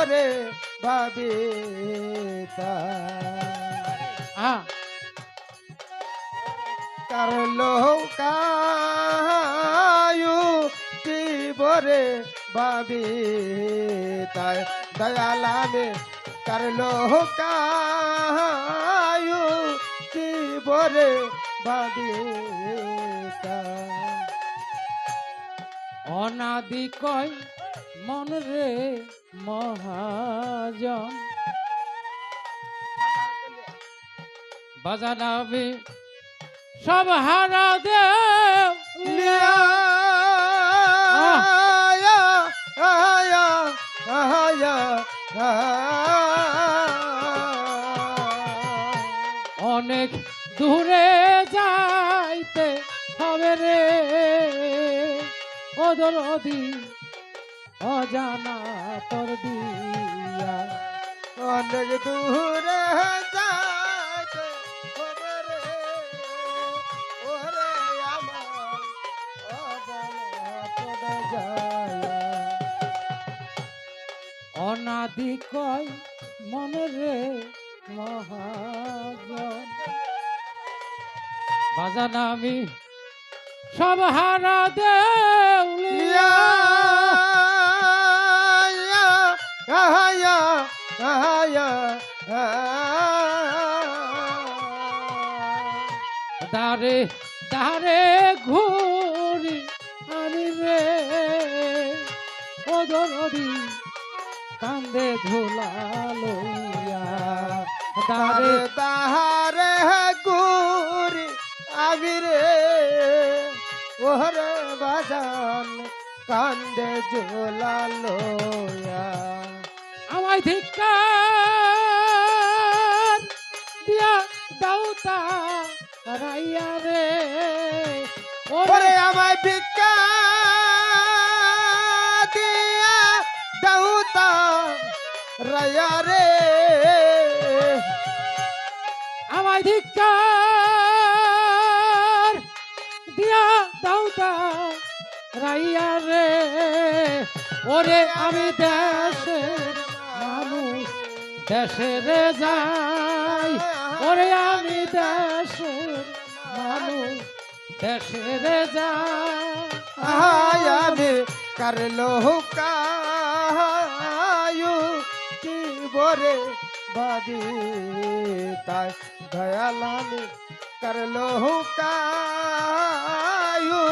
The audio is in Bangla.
বরে ভাবি করলো কায়ু কি বরে ভাবি তাই দয়ালামে করলো কায়ু কি বরে ভাবি অনাদি কয় মন রে মহাজন বাজানাবে সব হারা দেও অনেক দূরে যাইতে হবে রে ওদরদি অজানা পর দিয়া অনেক দূরে যাইতে হবে রে ওরে আমার অজানা পর যায় অনাদি কয় মনে রে মহাজন বাজান আমি সব হারা দেউলিয়া দারে দারে ঘুরি আমি রে ওদরদি কান্দে ঝোলা লইয়া দারে দারে ঘুরি আমি রে ওরে বাজান কান্দে ঝোলা লইয়া আমায় ধিক্কার দিয়া দাউতা রাইয়া রে ওরে আমায় ভিক্ষা দিয়া দাউতা রাইয়া রে আমায় ধিক্কার দিয়া দাউতা রাইয়া রে ওরে আমি দেশের মানুষ দেশের যাই ওরে আমি দেশের মানুষ দেশের যাই আমি করলো কায়ু কি বরে বাদি তাই দয়াল আমি করলো কায়ু